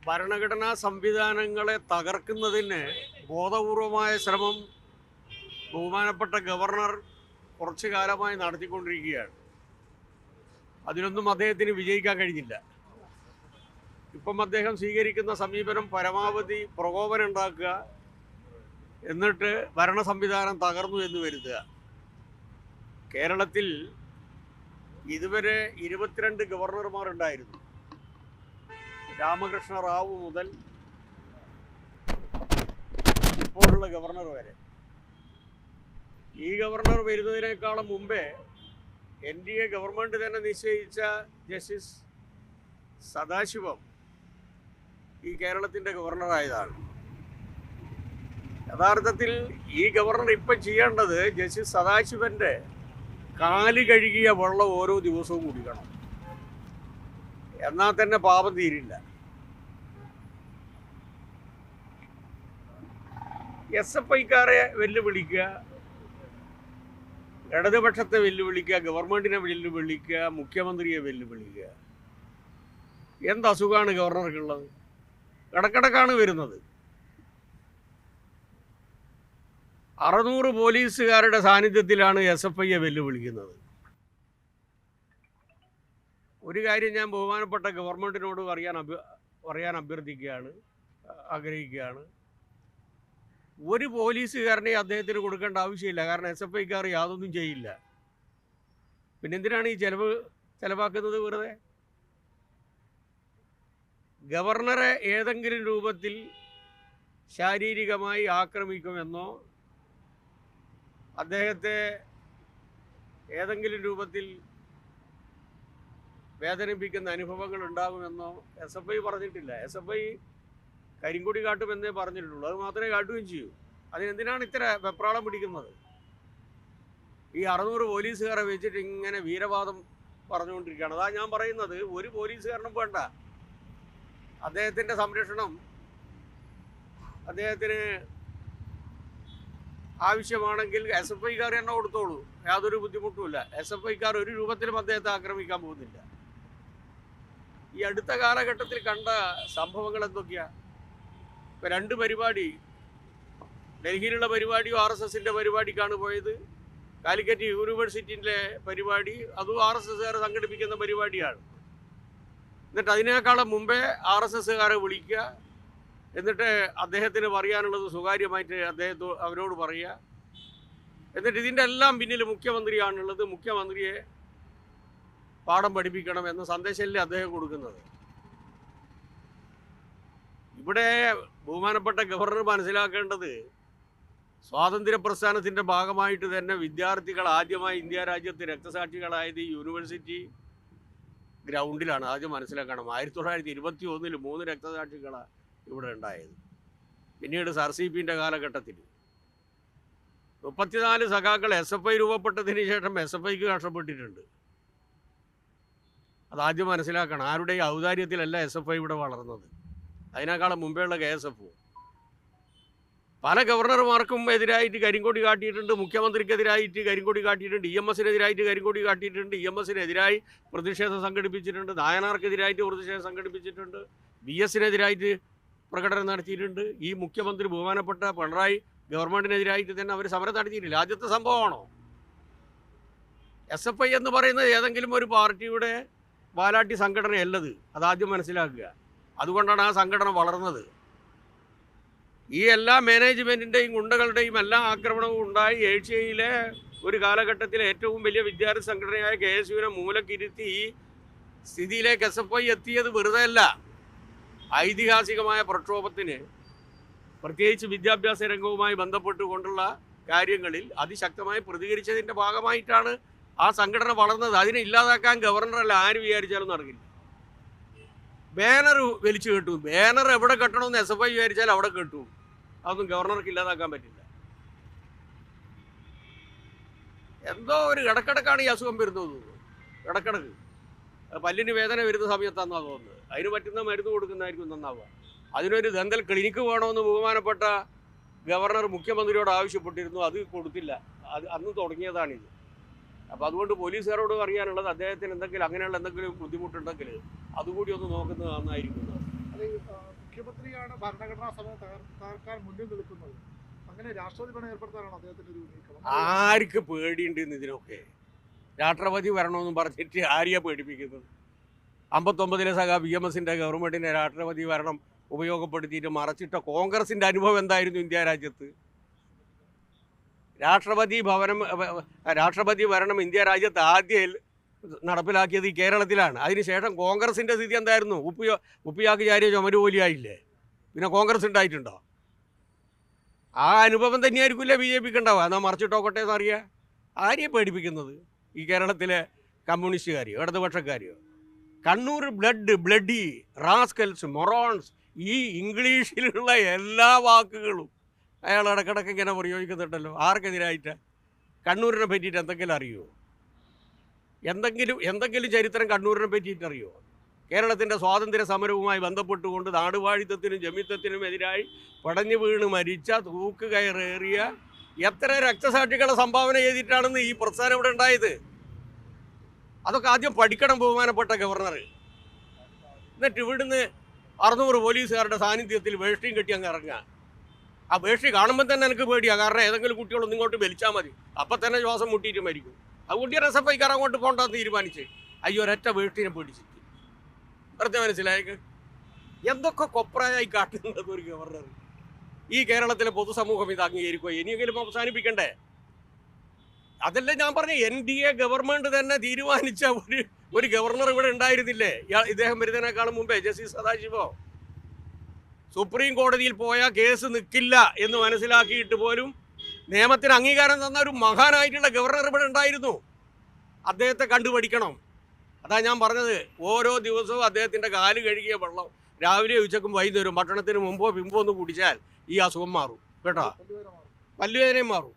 ഭരണഘടനാ സംവിധാനങ്ങളെ തകർക്കുന്നതിന് ബോധപൂർവമായ ശ്രമം ബഹുമാനപ്പെട്ട ഗവർണർ കുറച്ചു കാലമായി നടത്തിക്കൊണ്ടിരിക്കുകയാണ്. അതിലൊന്നും അദ്ദേഹത്തിന് വിജയിക്കാൻ കഴിഞ്ഞില്ല. ഇപ്പം അദ്ദേഹം സ്വീകരിക്കുന്ന സമീപനം പരമാവധി പ്രകോപനം ഉണ്ടാക്കുക, എന്നിട്ട് ഭരണ സംവിധാനം തകർന്നു എന്ന് വരുത്തുക. കേരളത്തിൽ ഇതുവരെ 22 ഗവർണർമാരുണ്ടായിരുന്നു. രാമകൃഷ്ണ റാവു മുതൽ ഇപ്പോഴുള്ള ഗവർണർ വരെ. ഈ ഗവർണർ വരുന്നതിനേക്കാളും മുമ്പേ NDA ഗവൺമെൻറ് തന്നെ നിശ്ചയിച്ച ജസ്റ്റിസ് സദാശിവം ഈ കേരളത്തിൻ്റെ ഗവർണറായതാണ്. യഥാർത്ഥത്തിൽ ഈ ഗവർണർ ഇപ്പം ചെയ്യേണ്ടത് ജസ്റ്റിസ് സദാശിവൻ്റെ കാല് കഴുകിയ വെള്ളം ഓരോ ദിവസവും കുടിക്കണം. എന്നാൽ തന്നെ പാപം തീരില്ല. SFIക്കാരെ വെല്ലുവിളിക്കുക, ഇടതുപക്ഷത്തെ വെല്ലുവിളിക്കുക, ഗവൺമെൻറ്റിനെ വെല്ലുവിളിക്കുക, മുഖ്യമന്ത്രിയെ വെല്ലുവിളിക്കുക. എന്ത് അസുഖമാണ് ഗവർണർക്കുള്ളത്? ഇടക്കിടക്കാണ് വരുന്നത്. 600 പോലീസുകാരുടെ സാന്നിധ്യത്തിലാണ് SFIയെ വെല്ലുവിളിക്കുന്നത്. ഒരു കാര്യം ഞാൻ ബഹുമാനപ്പെട്ട ഗവൺമെൻറ്റിനോട് പറയാൻ ആഗ്രഹിക്കുകയാണ്. ഒരു പോലീസുകാരനെ അദ്ദേഹത്തിന് കൊടുക്കേണ്ട ആവശ്യമില്ല. കാരണം SFIക്കാർ യാതൊന്നും ചെയ്യില്ല. പിന്നെ എന്തിനാണ് ഈ ചെലവാക്കുന്നത് വെറുതെ? ഗവർണറെ ഏതെങ്കിലും രൂപത്തിൽ ശാരീരികമായി ആക്രമിക്കുമെന്നോ അദ്ദേഹത്തെ ഏതെങ്കിലും രൂപത്തിൽ വേദനിപ്പിക്കുന്ന അനുഭവങ്ങൾ ഉണ്ടാകുമെന്നോ SFI പറഞ്ഞിട്ടില്ല. SFI കരിങ്കൊടി കാട്ടുമെന്നേ പറഞ്ഞിട്ടുള്ളൂ. അത് മാത്രമേ കാട്ടുകയും ചെയ്യൂ. അതിനെന്തിനാണ് ഇത്ര വെപ്രാളം പിടിക്കുന്നത്? ഈ 600 പോലീസുകാരെ വെച്ചിട്ട് ഇങ്ങനെ വീരവാദം പറഞ്ഞുകൊണ്ടിരിക്കുകയാണ്. അതാ ഞാൻ പറയുന്നത്, ഒരു പോലീസുകാരനും വേണ്ട. അദ്ദേഹത്തിൻ്റെ സംരക്ഷണം അദ്ദേഹത്തിന് ആവശ്യമാണെങ്കിൽ SFIക്കാർ തന്നെ കൊടുത്തോളൂ, യാതൊരു ബുദ്ധിമുട്ടുമില്ല. SFIക്കാർ ഒരു രൂപത്തിലും അദ്ദേഹത്തെ ആക്രമിക്കാൻ പോകുന്നില്ല. ഈ അടുത്ത കാലഘട്ടത്തിൽ കണ്ട സംഭവങ്ങൾ എന്തൊക്കെയാണ്? ഇപ്പം 2 പരിപാടി, ഡൽഹിയിലുള്ള പരിപാടിയും RSSൻ്റെ പരിപാടിക്കാണ് പോയത്. കാലിക്കറ്റ് യൂണിവേഴ്സിറ്റിൻ്റെ പരിപാടി അതും RSSകാർ സംഘടിപ്പിക്കുന്ന പരിപാടിയാണ്. എന്നിട്ട് അതിനേക്കാളും മുമ്പേ RSSകാരെ വിളിക്കുക, എന്നിട്ട് അദ്ദേഹത്തിന് പറയാനുള്ളത് സ്വകാര്യമായിട്ട് അവരോട് പറയുക. എന്നിട്ട് ഇതിൻ്റെ എല്ലാം പിന്നിൽ മുഖ്യമന്ത്രിയാണുള്ളത്. മുഖ്യമന്ത്രിയെ പാഠം പഠിപ്പിക്കണം എന്ന സന്ദേശമല്ലേ അദ്ദേഹം കൊടുക്കുന്നത്. ഇവിടെ ബഹുമാനപ്പെട്ട ഗവർണർ മനസ്സിലാക്കേണ്ടത്, സ്വാതന്ത്ര്യ പ്രസ്ഥാനത്തിൻ്റെ ഭാഗമായിട്ട് തന്നെ വിദ്യാർത്ഥികൾ ആദ്യമായി ഇന്ത്യ രാജ്യത്ത് രക്തസാക്ഷികളായത് ഈ യൂണിവേഴ്സിറ്റി ഗ്രൗണ്ടിലാണ്. ആദ്യം മനസ്സിലാക്കണം. 1921 3 രക്തസാക്ഷികളാണ് ഇവിടെ ഉണ്ടായത്. പിന്നീട് SRCPൻ്റെ കാലഘട്ടത്തിൽ 34 സഖാക്കൾ SFI രൂപപ്പെട്ടതിന് ശേഷം SFIക്ക് കഷ്ടപ്പെട്ടിട്ടുണ്ട്. അതാദ്യം മനസ്സിലാക്കണം. ആരുടെയും ഔദാര്യത്തിലല്ല SFI ഇവിടെ വളർന്നത്. അതിനേക്കാളും മുമ്പേയുള്ള KSF പല ഗവർണർമാർക്കും എതിരായിട്ട് കരിങ്കൊടി കാട്ടിയിട്ടുണ്ട്. മുഖ്യമന്ത്രിക്കെതിരായിട്ട് കരിങ്കൊടി കാട്ടിയിട്ടുണ്ട്. EMSനെതിരായിട്ട് കരിങ്കൊടി കാട്ടിയിട്ടുണ്ട്. EMSനെതിരായി പ്രതിഷേധം സംഘടിപ്പിച്ചിട്ടുണ്ട്. നായനാർക്കെതിരായിട്ട് പ്രതിഷേധം സംഘടിപ്പിച്ചിട്ടുണ്ട്. VSനെതിരായിട്ട് പ്രകടനം നടത്തിയിട്ടുണ്ട്. ഈ മുഖ്യമന്ത്രി ബഹുമാനപ്പെട്ട പിണറായി ഗവൺമെൻറ്റിനെതിരായിട്ട് തന്നെ അവർ സമരം നടത്തിയിട്ടില്ല. ആദ്യത്തെ സംഭവമാണോ? SFI എന്ന് പറയുന്നത് ഏതെങ്കിലും ഒരു പാർട്ടിയുടെ വാലാട്ടി സംഘടനയല്ലത്. അതാദ്യം മനസ്സിലാക്കുക. അതുകൊണ്ടാണ് ആ സംഘടന വളർന്നത്. ഈ എല്ലാ മാനേജ്മെൻറ്റിൻ്റെയും ഗുണ്ടകളുടെയും എല്ലാ ആക്രമണവും ഉണ്ടായി ഏഷ്യയിലെ ഒരു കാലഘട്ടത്തിലെ ഏറ്റവും വലിയ വിദ്യാർത്ഥി സംഘടനയായ KSUവിനെ മൂലക്കിരുത്തി ഈ സ്ഥിതിയിലേക്ക് SFI എത്തിയത് വെറുതെ അല്ല. ഐതിഹാസികമായ പ്രക്ഷോഭത്തിന്, പ്രത്യേകിച്ച് വിദ്യാഭ്യാസ രംഗവുമായി ബന്ധപ്പെട്ടുകൊണ്ടുള്ള കാര്യങ്ങളിൽ അതിശക്തമായി പ്രതികരിച്ചതിൻ്റെ ഭാഗമായിട്ടാണ് ആ സംഘടന വളർന്നത്. അതിനെ ഇല്ലാതാക്കാൻ ഗവർണറല്ല ആര് വിചാരിച്ചാലും നടക്കില്ല. ബാനർ വലിച്ചു കെട്ടു. ബാനർ എവിടെ കെട്ടണമെന്ന് SFI വിചാരിച്ചാൽ അവിടെ കെട്ടു. അതൊന്നും ഗവർണർക്ക് ഇല്ലാതാക്കാൻ പറ്റില്ല. എന്തോ ഒരു ഇടക്കിടക്കാണ് ഈ അസുഖം വരുന്നത്. ഇടക്കിടക്ക് പല്ലിന് വേദന വരുന്ന സമയത്താണെന്നാണ് തോന്നുന്നത്. അതിന് പറ്റുന്ന മരുന്ന് കൊടുക്കുന്നതായിരിക്കും നന്നാവുക. അതിനൊരു ദന്തൽ ക്ലിനിക്ക് വേണമെന്ന് ബഹുമാനപ്പെട്ട ഗവർണർ മുഖ്യമന്ത്രിയോട് ആവശ്യപ്പെട്ടിരുന്നു. അത് കൊടുത്തില്ല. അന്ന് തുടങ്ങിയതാണിത്. അപ്പോൾ അതുകൊണ്ട് പോലീസുകാരോട് അറിയാനുള്ളത്, അദ്ദേഹത്തിന് എന്തെങ്കിലും അങ്ങനെയുള്ള എന്തെങ്കിലും ബുദ്ധിമുട്ടുണ്ടെങ്കിൽ അതുകൂടി ഒന്ന് നോക്കുന്നത് നന്നായിരിക്കുന്നത്. മുഖ്യമന്ത്രിയാണ് ഭരണഘടനാ സഭ തകർക്കാൻ മുന്നിൽ നിൽക്കുന്നത്. അങ്ങനെ രാഷ്ട്രപതി ഭരണം ഏർപ്പെടുത്താനാണ് അദ്ദേഹത്തിന്റെ ഒരു നീക്കം. ആർക്ക് പേടിയുണ്ട് ഇതിനൊക്കെ? രാഷ്ട്രപതി വരണമെന്നും പറഞ്ഞിട്ട് ആരെയാ പേടിപ്പിക്കുന്നത്? 59-ലെ സഖാ BMSന്റെ ഗവൺമെൻറ്റിനെ രാഷ്ട്രപതി ഭരണം ഉപയോഗപ്പെടുത്തിയിട്ട് മറച്ചിട്ട കോൺഗ്രസിൻ്റെ അനുഭവം എന്തായിരുന്നു ഇന്ത്യ രാജ്യത്ത്? രാഷ്ട്രപതി ഭരണം ഇന്ത്യ രാജ്യത്ത് ആദ്യം നടപ്പിലാക്കിയത് ഈ കേരളത്തിലാണ്. അതിനുശേഷം കോൺഗ്രസിൻ്റെ സ്ഥിതി എന്തായിരുന്നു? ഉപ്പിയാക്ക് ചാരിയ ചുമരുപോലിയായില്ലേ? പിന്നെ കോൺഗ്രസ് ഉണ്ടായിട്ടുണ്ടോ? ആ അനുഭവം തന്നെയായിരിക്കില്ല BJPക്ക് ഉണ്ടാവുക. എന്നാൽ മറിച്ചിട്ടോക്കട്ടെ എന്നറിയാം. ആരെയും പേടിപ്പിക്കുന്നത്? ഈ കേരളത്തിലെ കമ്മ്യൂണിസ്റ്റുകാരെയോ ഇടതുപക്ഷക്കാരെയോ? കണ്ണൂർ ബ്ലഡി റാസ്കൽസ് മൊറോൺസ് ഈ ഇംഗ്ലീഷിലുള്ള എല്ലാ വാക്കുകളും അയാൾ ഇടക്കിടക്ക് ഇങ്ങനെ പ്രയോഗിക്കുന്നുണ്ടല്ലോ. ആർക്കെതിരായിട്ട്? കണ്ണൂരിനെ പറ്റിയിട്ട് എന്തെങ്കിലും അറിയുമോ? എന്തെങ്കിലും ചരിത്രം കണ്ണൂരിനെ പറ്റിയിട്ട് അറിയുമോ? കേരളത്തിൻ്റെ സ്വാതന്ത്ര്യ സമരവുമായി ബന്ധപ്പെട്ടുകൊണ്ട് നാടുവാഴിത്തത്തിനും ജമിത്തത്തിനും എതിരായി പടഞ്ഞു വീണ് മരിച്ച തൂക്ക് കയറേറിയ എത്ര രക്തസാക്ഷികളെ സംഭാവന ചെയ്തിട്ടാണെന്ന് ഈ പ്രസ്ഥാനം ഇവിടെ ഉണ്ടായത്? അതൊക്കെ ആദ്യം പഠിക്കണം ബഹുമാനപ്പെട്ട ഗവർണർ. എന്നിട്ട് ഇവിടുന്ന് 600 പോലീസുകാരുടെ സാന്നിധ്യത്തിൽ വേഷ്ടിയും കെട്ടി അങ്ങ് ഇറങ്ങുക. ആ വേഷ്ടി കാണുമ്പോൾ തന്നെ എനിക്ക് പേടിയാണ്. കാരണം ഏതെങ്കിലും കുട്ടികളൊന്നും ഇങ്ങോട്ട് വലിച്ചാൽ മതി, അപ്പം തന്നെ ശ്വാസം മുട്ടിയിട്ട് മരിക്കും. ആ കുട്ടിയെ SFIക്കാർ അങ്ങോട്ട് പോകണ്ടെന്ന് തീരുമാനിച്ച് അയ്യോ ഒരൊറ്റ വേഷ്ടിനെ പേടിച്ചിട്ട്. വെറുതെ മനസ്സിലായേക്ക് എന്തൊക്കെ കൊപ്രായി കാട്ടുന്നത് ഒരു ഗവർണർ. ഈ കേരളത്തിലെ പൊതുസമൂഹം ഇത് അംഗീകരിക്കുക. ഇനിയെങ്കിലും അവസാനിപ്പിക്കണ്ടേ? അതല്ല ഞാൻ പറഞ്ഞ NDA ഗവൺമെന്റ് തന്നെ തീരുമാനിച്ച ഒരു ഗവർണർ ഇവിടെ ഉണ്ടായിരുന്നില്ലേ? ഇദ്ദേഹം വരുന്നതിനേക്കാളും മുമ്പേ ജസ്റ്റിസ് സദാശിവോ സുപ്രീം കോടതിയിൽ പോയ കേസ് നിൽക്കില്ല എന്ന് മനസ്സിലാക്കിയിട്ട് പോലും നിയമത്തിന് അംഗീകാരം തന്ന ഒരു മഹാനായിട്ടുള്ള ഗവർണർ ഇവിടെ ഉണ്ടായിരുന്നു. അദ്ദേഹത്തെ കണ്ടുപഠിക്കണം. അതാ ഞാൻ പറഞ്ഞത്, ഓരോ ദിവസവും അദ്ദേഹത്തിൻ്റെ കാല് കഴുകിയ വെള്ളം രാവിലെ ഉച്ചക്കും വൈകുന്നേരം ഭക്ഷണത്തിന് മുമ്പോ പിമ്പോ ഒന്ന് കുടിച്ചാൽ ഈ അസുഖം മാറും കേട്ടോ. പല്ലുവേദനയും മാറും.